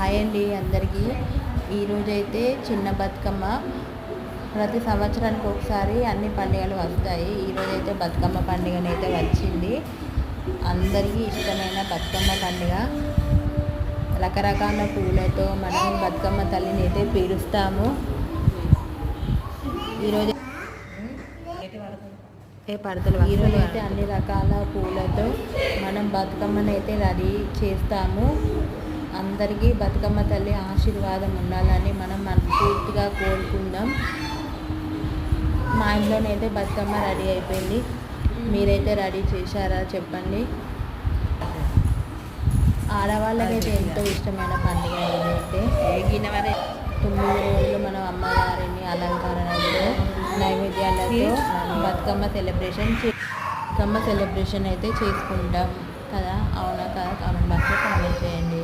Hi అండి అందరికీ. ఈరోజైతే చిన్న బతుకమ్మ. ప్రతి సంవత్సరానికి ఒకసారి అన్ని పండుగలు వస్తాయి. ఈరోజైతే బతుకమ్మ పండుగనైతే వచ్చింది. అందరికీ ఇష్టమైన బతుకమ్మ పండుగ. రకరకాల పూలతో మనం బతుకమ్మ తల్లిని అయితే పీలుస్తాము. ఈరోజు ఈరోజైతే అన్ని రకాల పూలతో మనం బతుకమ్మనైతే రెడీ చేస్తాము. అందరికీ బతుకమ్మ తల్లి ఆశీర్వాదం ఉండాలని మనం మనస్ఫూర్తిగా కోరుకుందాం. మా ఇంట్లోనైతే బతుకమ్మ రెడీ అయిపోయింది. మీరైతే రెడీ చేశారా చెప్పండి. ఆడవాళ్ళకైతే ఎంతో ఇష్టమైన పండుగ ఇదైతే. 9 రోజులు మనం అమ్మవారిని అలంకరణతో నైవేద్యాలతో బతుకమ్మ సెలబ్రేషన్ అయితే చేసుకుంటాం కదా. అవునా కదా? కామెంట్ బాక్స్లో కామెంట్ చేయండి.